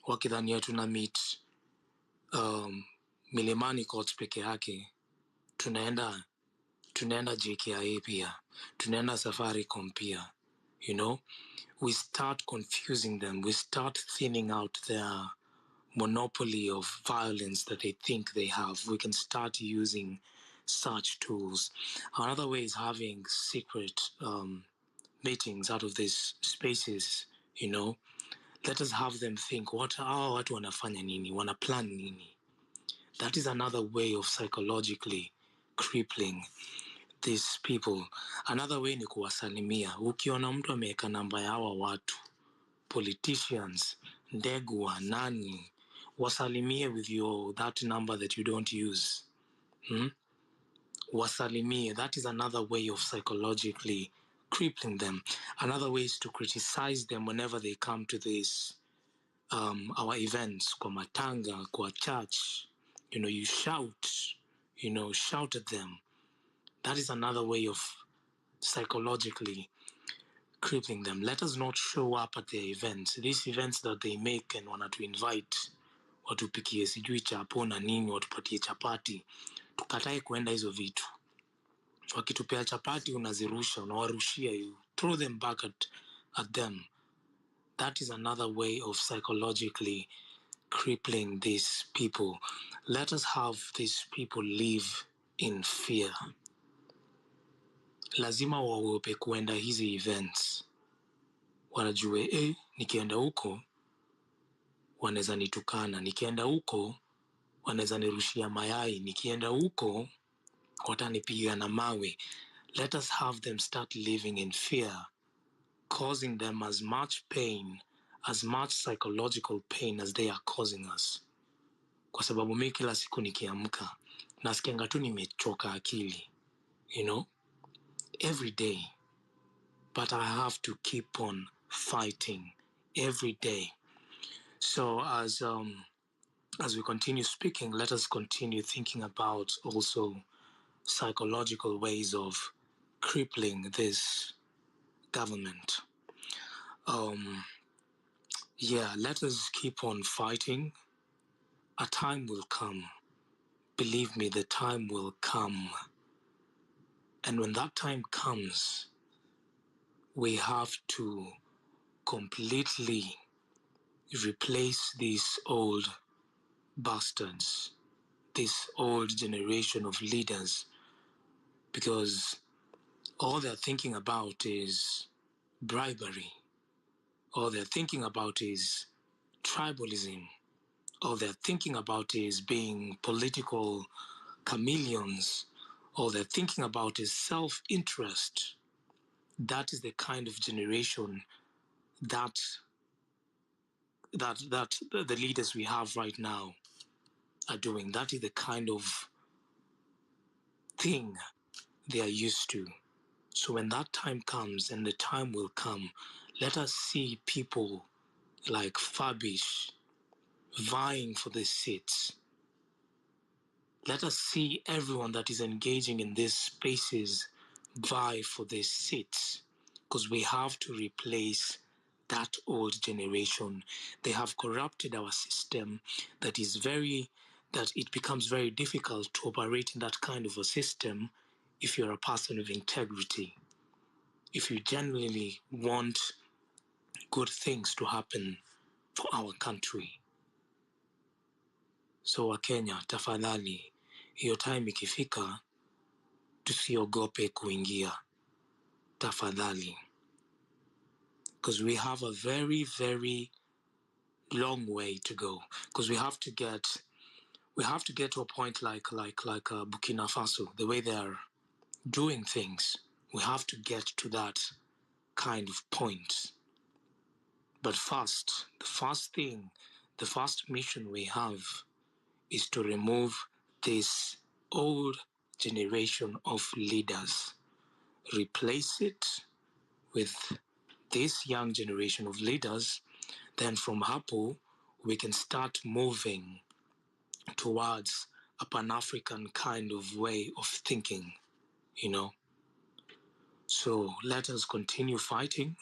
wakidhania tuna meet Milimani courts peke yake, tunaenda Jkia pia, tunaenda Safaricom pia. You know, we start confusing them, we start thinning out their monopoly of violence that they think they have. We can start using such tools. Another way is having secret meetings out of these spaces, you know. Let us have them think, watu wanafanya nini, wana plan nini. That is another way of psychologically crippling these people. Another way ni kuwasalimia. Ukiona mtu ameweka namba ya hawa watu, politicians, ndegwa, nani, wasalimie with that number that you don't use. Wasalimie. That is another way of psychologically crippling them. Another way is to criticize them whenever they come to this our events, kwa matanga, kwa church. You know, you shout at them. That is another way of psychologically crippling them. Let us not show up at their events. These events that they make and want to invite, watupikie sijui chapo na nini, watupatie chapati. Tukatae kuenda hizo vitu. Wakitupea chapati unazirusha, unawarushia, you throw them back at them. That is another way of psychologically crippling these people. Let us have these people live in fear. Lazima waogope kuenda hizi events. Wanajue, nikienda huko, wanaweza nitukana. Nikienda huko, wanaweza nirushia mayai. Nikienda huko, watanipiga na mawe. Let us have them start living in fear, causing them as much pain, as much psychological pain as they are causing us. Kwa sababu mimi kila siku nikiamka, nasikianga tu nimechoka akili. You know? Every day. But I have to keep on fighting every day. So as we continue speaking, let us continue thinking about also psychological ways of crippling this government. Let us keep on fighting. A time will come. Believe me, the time will come. And when that time comes, we have to completely replace these old bastards, this old generation of leaders, because all they're thinking about is bribery. All they're thinking about is tribalism. All they're thinking about is being political chameleons. All they're thinking about is self-interest. That is the kind of generation that the leaders we have right now are doing. That is the kind of thing they are used to. So when that time comes, and the time will come, let us see people like Fabish vying for the seats. Let us see everyone that is engaging in these spaces vie for these seats, because we have to replace that old generation. They have corrupted our system that it becomes very difficult to operate in that kind of a system if you're a person of integrity. If you genuinely want good things to happen for our country. So Wakenya, tafadhali, hiyo time ikifika, tusiogope kuingia. Tafadhali. Because we have a very, very long way to go. Because we have to get to a point like Burkina Faso, the way they are doing things. We have to get to that kind of point. But first, the first mission we have is to remove this old generation of leaders. Replace it with this young generation of leaders. Then from hapo, we can start moving towards a Pan-African kind of way of thinking, you know. So let us continue fighting.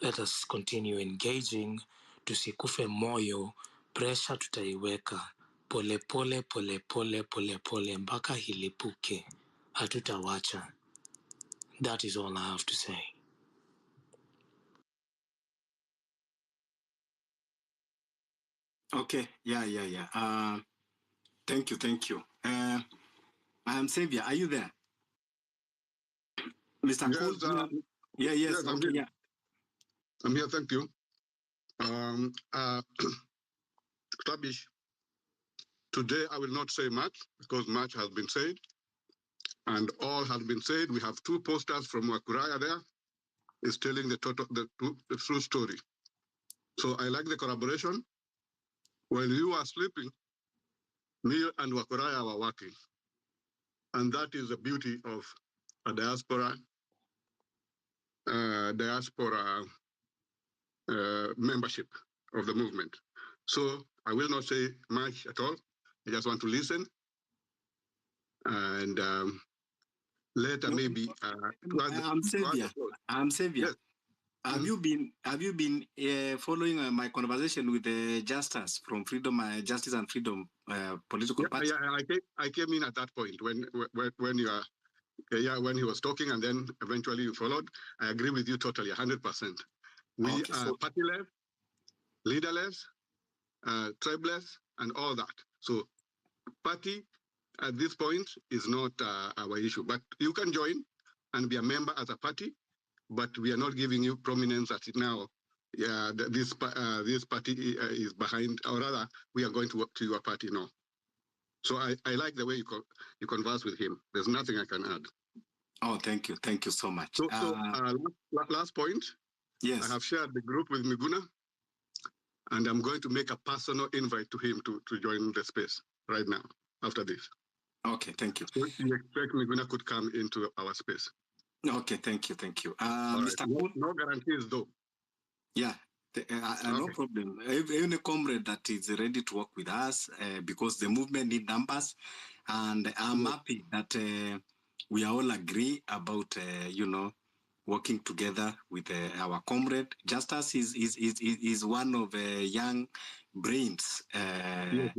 Let us continue engaging. Tusikufe moyo. pressure tutaiweka pole pole pole pole pole pole mpaka hilipuke, hatutawacha. That is all I have to say. Okay, yeah. Thank you. I am Xavier. Are you there, Mr. Yes, Cool? yes, Okay, yeah. I'm here. Thank you. Tabish, today I will not say much because much has been said, and all has been said. We have two posters from Wakuraya there. Is telling the true story. So I like the collaboration. When you are sleeping, me and Wakuraya were working, and that is the beauty of a diaspora membership of the movement. So I will not say much at all. I just want to listen, and later maybe. I'm Xavier. Yes. Have you been following my conversation with Justice from Justice and Freedom political party? Yeah, I came in at that point when you are. When he was talking, and then eventually you followed. I agree with you totally, 100%. We are partyless, leaderless, tribeless, and all that. So party at this point is not our issue. But you can join and be a member as a party, but we are not giving you prominence at it now. Yeah, this party is behind, or rather, we are going to work to your party now. So I like the way you converse with him. There's nothing I can add. Oh, thank you so much. So last point. Yes, I have shared the group with Miguna, and I'm going to make a personal invite to him to join the space right now after this. Okay, thank you. So you expect Miguna could come into our space? Okay, thank you. Mr. Right. Cool? No guarantees though. Yeah, no problem. Any comrade that is ready to work with us, because the movement needs numbers, and I'm happy that we all agree about working together with our comrade. Justice is one of young brains. Yes.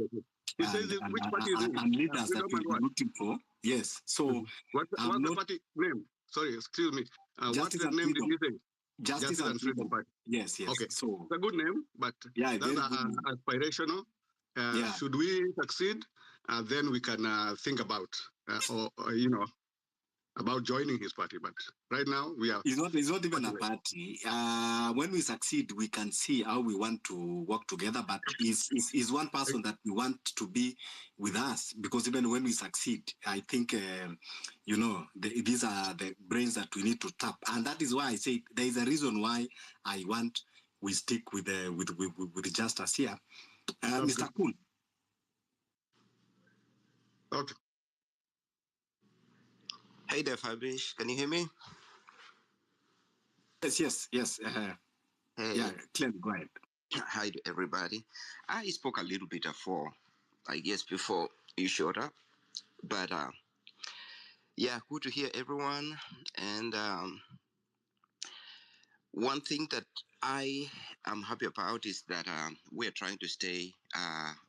He says which party is he? And leaders that we're looking for. Yes. So what's the party name? Sorry, excuse me. What's the name did you say? Justice and Freedom Party. Yes. Okay. So it's a good name, but yeah, that's aspirational. Should we succeed, then we can think about about joining his party. But right now we are. It's not even a party. When we succeed, we can see how we want to work together. But is one person that we want to be with us, because even when we succeed, I think these are the brains that we need to tap, and that is why I say there is a reason why I want we stick with Justice here, Mr. Cool. Okay. Hey there, Fabrice. Can you hear me? Yes. Hey. Yeah, clearly, go ahead. Hi to everybody. I spoke a little bit before you showed up. But good to hear everyone. And one thing that I am happy about is that we're trying to stay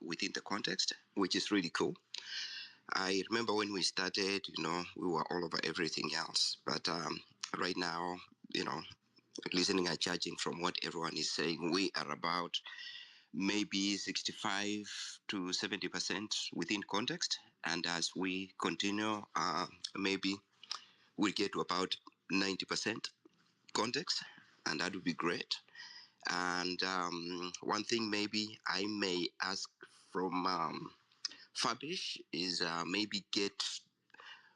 within the context, which is really cool. I remember when we started, we were all over everything else. But right now, listening and judging from what everyone is saying, we are about maybe 65 to 70% within context. And as we continue, maybe we'll get to about 90% context, and that would be great. And one thing maybe I may ask from Fabish is maybe get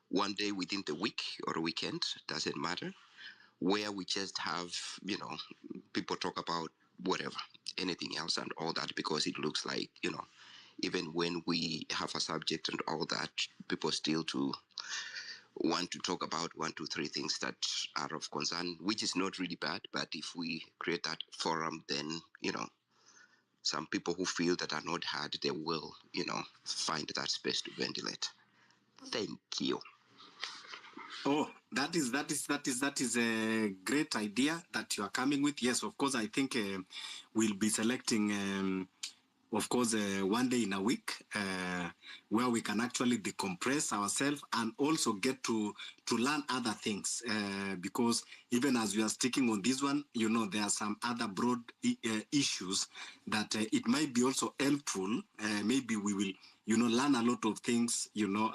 one day within the week or a weekend, doesn't matter, where we just have, people talk about whatever, anything else and all that, because it looks like, even when we have a subject and all that, people still want to talk about 1, 2, 3 things that are of concern, which is not really bad. But if we create that forum, then, some people who feel that are not heard, they will, find that space to ventilate. Thank you. Oh, that is a great idea that you are coming with. Yes, of course. I think we'll be selecting of course, 1 day in a week, where we can actually decompress ourselves and also get to learn other things. Because even as we are sticking on this one, you know, there are some other broad issues that it might be also helpful. Maybe we will, you know, learn a lot of things, you know,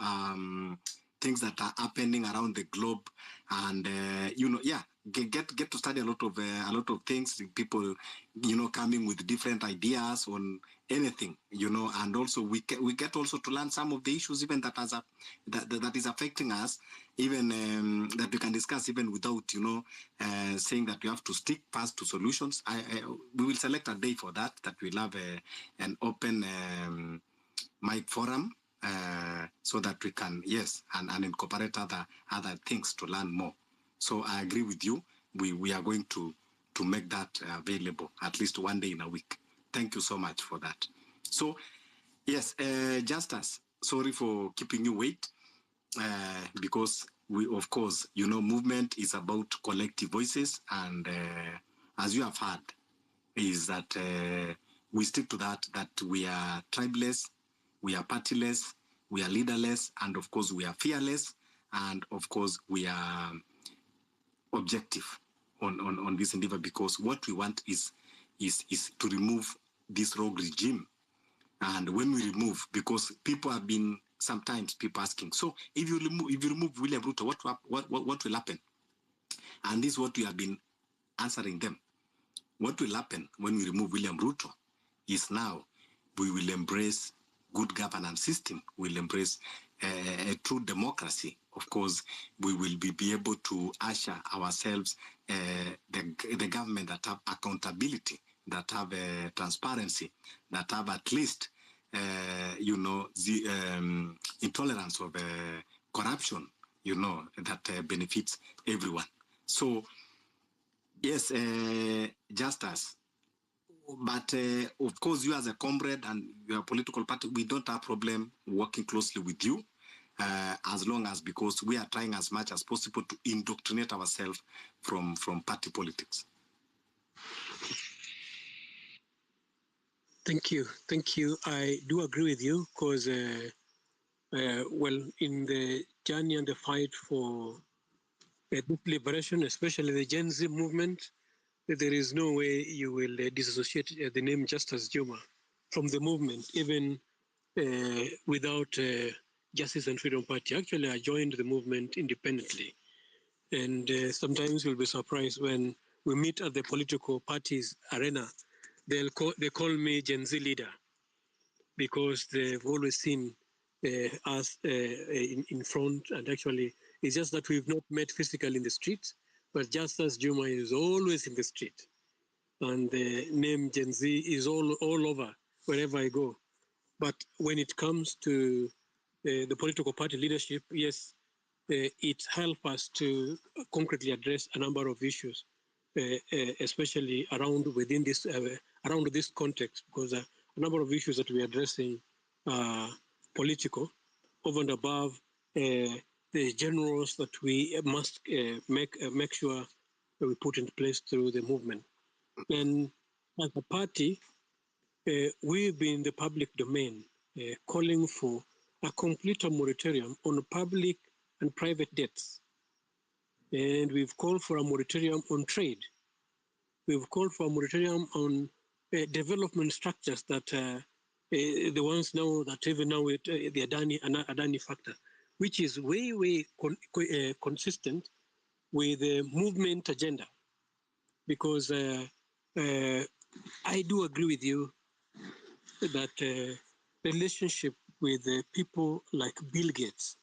things that are happening around the globe, and you know, yeah, get to study a lot of things. People, you know, coming with different ideas on anything, you know, and also we get also to learn some of the issues even that is affecting us, even that we can discuss even without, you know, saying that we have to stick fast to solutions. We will select a day for that we'll have an open mic forum, so that we can, yes, and incorporate other things to learn more. So I agree with you. We are going to make that available at least 1 day in a week. Thank you so much for that. So yes, Justus, sorry for keeping you wait, because we, of course, you know, movement is about collective voices, and as you have heard, is that we stick to that we are tribeless, we are partyless, we are leaderless, and of course we are fearless, and of course we are objective on this endeavor, because what we want is to remove this rogue regime. And when we remove, because people have been sometimes people asking, so if you remove William Ruto, what will happen? And this is what we have been answering them. What will happen when we remove William Ruto is now we will embrace good governance system. We'll embrace a true democracy. Of course, we will be able to usher ourselves the government that have accountability, that have transparency, that have at least, you know, the intolerance of corruption, you know, that benefits everyone. So, yes, Justus, but of course, you as a comrade and your political party, we don't have problem working closely with you, as long as, because we are trying as much as possible to indoctrinate ourselves from party politics. Thank you. I do agree with you, because well, in the journey and the fight for liberation, especially the Genz movement, there is no way you will disassociate the name Justus Juma from the movement, even without Justice and Freedom Party. Actually, I joined the movement independently. And sometimes you'll be surprised when we meet at the political parties arena, they call me Gen Z leader, because they've always seen us in front. And actually, it's just that we've not met physically in the street, but Justus Juma is always in the street. And the name Gen Z is all over, wherever I go. But when it comes to the political party leadership, yes, it helps us to concretely address a number of issues, especially around this context, because a number of issues that we're addressing are political, over and above the generals that we must make sure that we put in place through the movement. And as a party, we've been in the public domain calling for a complete moratorium on public and private debts. And we've called for a moratorium on trade. We've called for a moratorium on development structures that the ones now that even now with the Adani factor, which is way consistent with the movement agenda. Because I do agree with you that relationship with people like Bill Gates,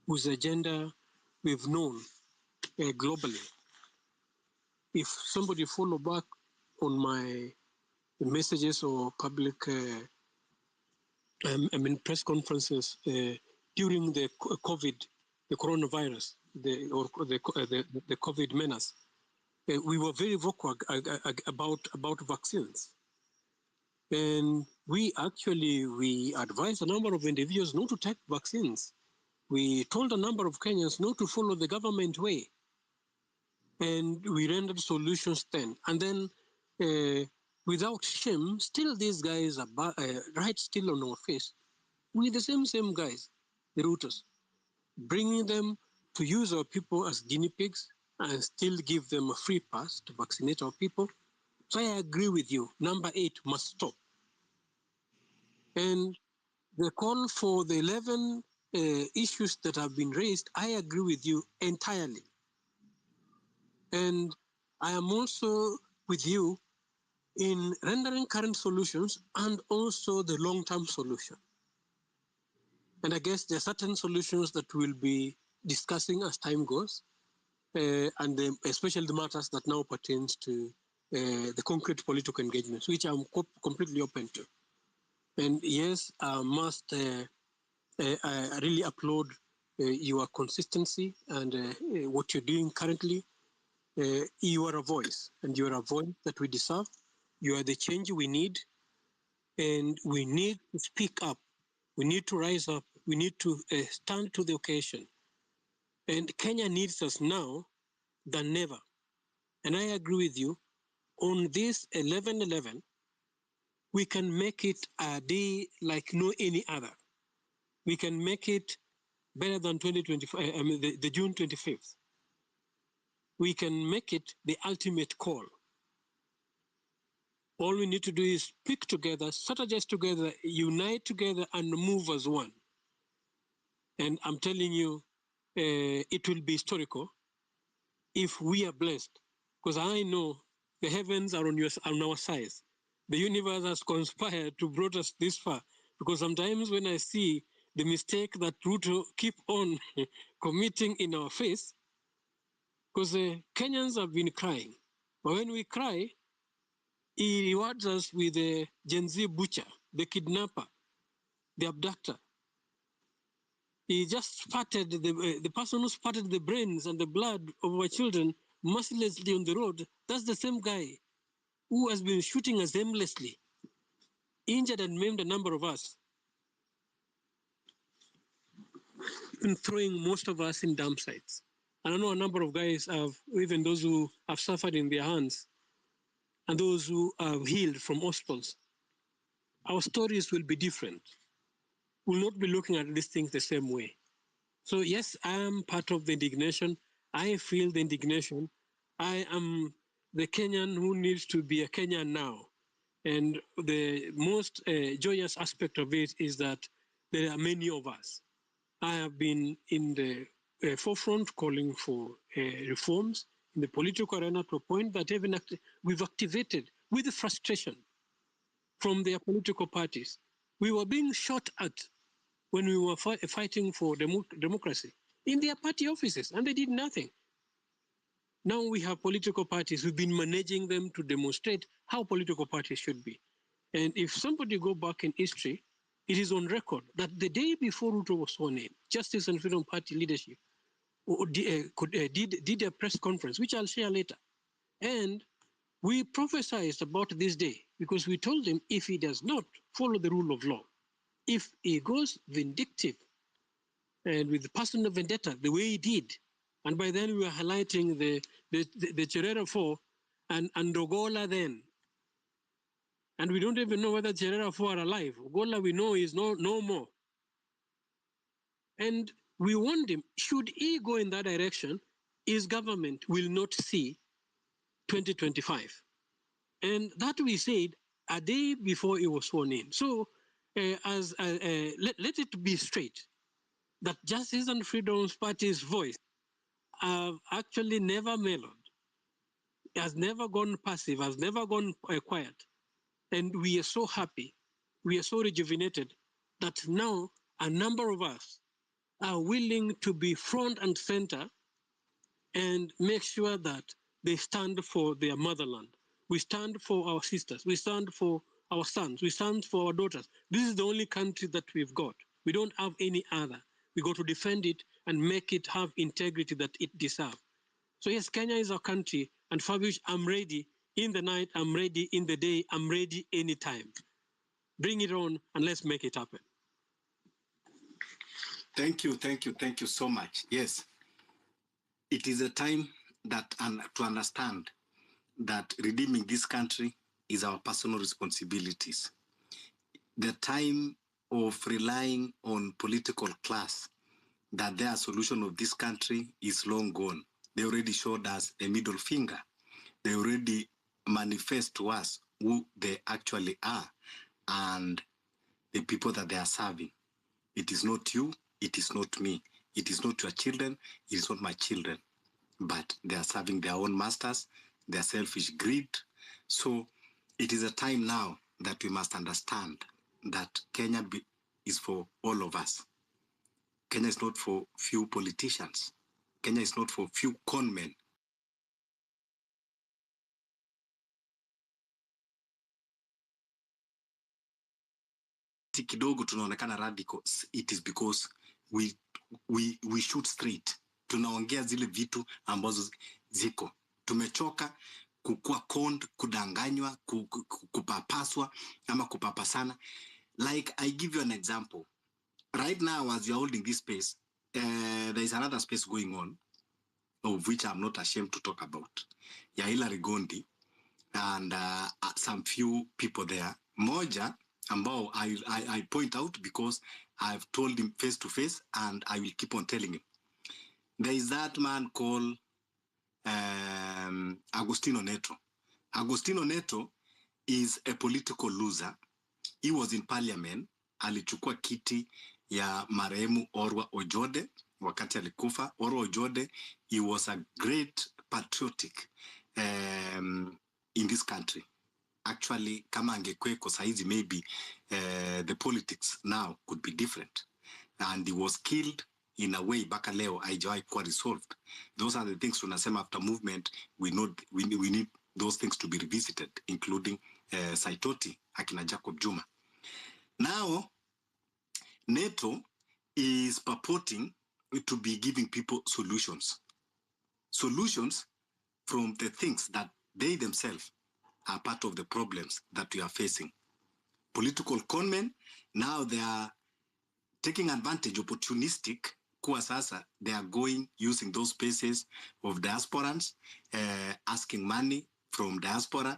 whose agenda we've known globally. If somebody follow back on my messages or public, press conferences during the COVID, the coronavirus, the COVID menace, we were very vocal about vaccines. And we advised a number of individuals not to take vaccines. We told a number of Kenyans not to follow the government way. And we rendered solutions then. And then without shame, still these guys are right still on our face. We're the same guys, the rooters, bringing them to use our people as guinea pigs and still give them a free pass to vaccinate our people. So I agree with you. Number 8 must stop. And the call for the 11 issues that have been raised, I agree with you entirely. And I am also with you in rendering current solutions and also the long-term solution. And I guess there are certain solutions that we'll be discussing as time goes, and especially the matters that now pertains to the concrete political engagements, which I'm completely open to. And yes, I must I really applaud your consistency and what you're doing currently. You are a voice, and you are a voice that we deserve. You are the change we need, and we need to speak up. We need to rise up. We need to stand to the occasion. And Kenya needs us now than never. And I agree with you. On this 11/11, we can make it a day like no any other. We can make it better than 2025. I mean, the June 25th. We can make it the ultimate call. All we need to do is speak together, strategize together, unite together, and move as one. And I'm telling you, it will be historical if we are blessed, because I know the heavens are on our side. The universe has conspired to brought us this far, because sometimes when I see the mistake that Ruto keep on committing in our face, because Kenyans have been crying. But when we cry, he rewards us with the Gen Z butcher, the kidnapper, the abductor. He just spattered, the person who spattered the brains and the blood of our children mercilessly on the road. That's the same guy who has been shooting us aimlessly, injured and maimed a number of us, and throwing most of us in dump sites. And I know a number of guys have, even those who have suffered in their hands, and those who have healed from hospitals. Our stories will be different. We'll not be looking at these things the same way. So yes, I am part of the indignation. I feel the indignation. I am the Kenyan who needs to be a Kenyan now. And the most joyous aspect of it is that there are many of us. I have been in the forefront calling for reforms in the political arena to a point that even we've activated with the frustration from their political parties. We were being shot at when we were fighting for democracy in their party offices, and they did nothing. Now we have political parties. We've been managing them to demonstrate how political parties should be. And if somebody go back in history, it is on record that the day before Ruto was sworn in, Justice and Freedom Party leadership did a press conference, which I'll share later. And we prophesized about this day because we told him if he does not follow the rule of law, if he goes vindictive and with personal vendetta the way he did, and by then we were highlighting the Cherera 4 and Ogola then. And we don't even know whether Cherera 4 are alive. Ogola we know is no more. And we warned him, should he go in that direction, his government will not see 2025. And that we said a day before he was sworn in. So let it be straight that Justice and Freedom's Party's voice have actually never mellowed, has never gone passive, has never gone quiet. And we are so happy, we are so rejuvenated that now a number of us are willing to be front and center and make sure that they stand for their motherland. We stand for our sisters. We stand for our sons. We stand for our daughters. This is the only country that we've got. We don't have any other. We got to defend it and make it have integrity that it deserves. So yes, Kenya is our country, and Fabish, I'm ready in the night, I'm ready in the day, I'm ready anytime. Bring it on and let's make it happen. Thank you so much. Yes, it is a time that to understand that redeeming this country is our personal responsibilities. The time of relying on political class that their solution of this country is long gone. They already showed us a middle finger. They already manifest to us who they actually are and the people that they are serving. It is not you, it is not me. It is not your children, it is not my children. But they are serving their own masters, their selfish greed. So it is a time now that we must understand that Kenya is for all of us. Kenya is not for few politicians. Kenya is not for few conmen. Kidogo tunaonekana radicals. It is because we shoot straight. Tunaongea zile vitu ambazo ziko. Tumechoka kukua conned, kudanganywa, kupapaswa ama kupapasana. Like I give you an example. Right now, as you're holding this space, there is another space going on, of which I'm not ashamed to talk about. Hillary Gondi and some few people there. Moja, ambao I point out because I've told him face to face and I will keep on telling him. There is that man called Agostino Neto. Agostino Neto is a political loser. He was in parliament. Alichukua kiti ya marehemu Orwa Ojode wakati alikufa. Orwa Ojode, he was a great patriotic in this country. Actually, kama angekweko saizi, maybe the politics now could be different. And he was killed in a way baka leo haijawahi kuwa resolved. Those are the things tunasema after movement, we need those things to be revisited, including Saitoti, akina Jacob Juma. Now, Neto is purporting to be giving people solutions. Solutions from the things that they themselves are part of the problems that we are facing. Political conmen, now they are taking advantage, opportunistic, kuwa sasa, they are going, using those spaces of diasporans, asking money from diaspora,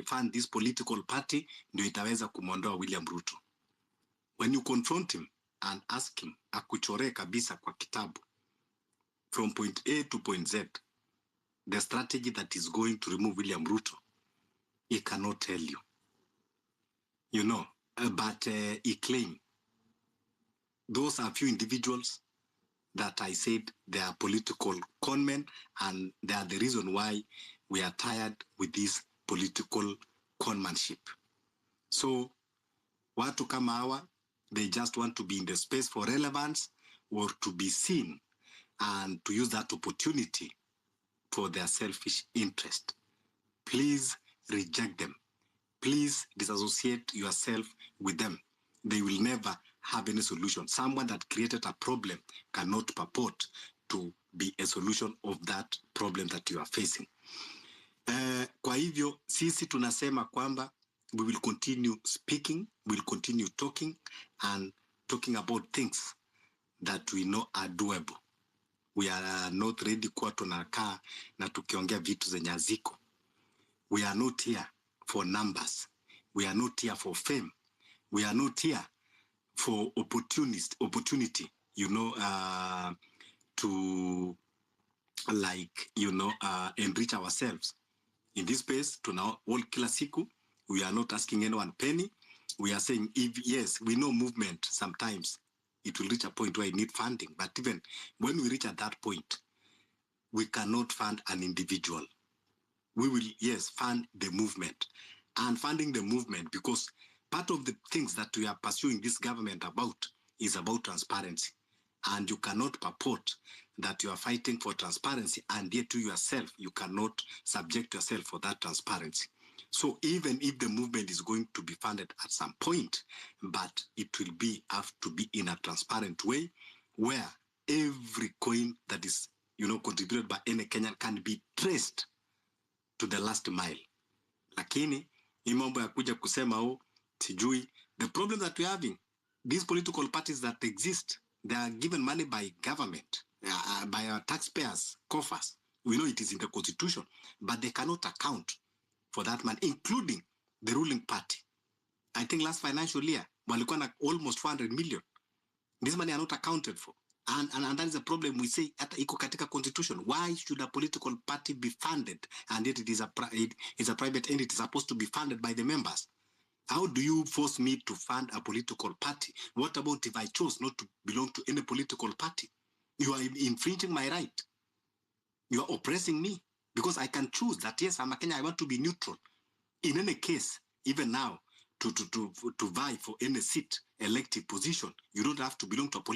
fund this political party, ndio itaweza kumondoa William Ruto. When you confront him and ask him, akuchore kabisa kwa kitabu, from point A to point Z, the strategy that is going to remove William Ruto, he cannot tell you. You know, but he claimed those are few individuals that I said they are political conmen, and they are the reason why we are tired with this political conmanship. So, watu kama hawa, they just want to be in the space for relevance or to be seen and to use that opportunity for their selfish interest. Please reject them. Please disassociate yourself with them. They will never have any solution. Someone that created a problem cannot purport to be a solution of that problem that you are facing. Kwa hivyo, sisi tunasema kwamba we will continue speaking, we will continue talking and talking about things that we know are doable. We are not ready kuwa tunakaa na tukiongea vitu zenye haziko. We are not here for numbers. We are not here for fame. We are not here for opportunity, you know, to like, you know, enrich ourselves. In this space, to now all kila siku, we are not asking anyone penny. We are saying, if yes, we know movement sometimes it will reach a point where it need funding. But even when we reach at that point, we cannot fund an individual. We will, yes, fund the movement. And funding the movement, because part of the things that we are pursuing this government about is about transparency. And you cannot purport that you are fighting for transparency, and yet to yourself, you cannot subject yourself for that transparency. So even if the movement is going to be funded at some point, but it will have to be in a transparent way, where every coin that is, you know, contributed by any Kenyan can be traced to the last mile. Lakini, hii mambo ya kuja kusema sijui, the problem that we're having, these political parties that exist, they are given money by government, by our taxpayers' coffers. We know it is in the constitution, but they cannot account for that man, including the ruling party. I think last financial year, walikuwa na almost 400 million. This money are not accounted for. And that is a problem we say at iko katika constitution. Why should a political party be funded and yet it is a private entity supposed to be funded by the members? How do you force me to fund a political party? What about if I chose not to belong to any political party? You are infringing my right. You are oppressing me because I can choose that, yes, I'm a Kenyan, I want to be neutral. In any case, even now, to vie for any seat, elective position, you don't have to belong to a political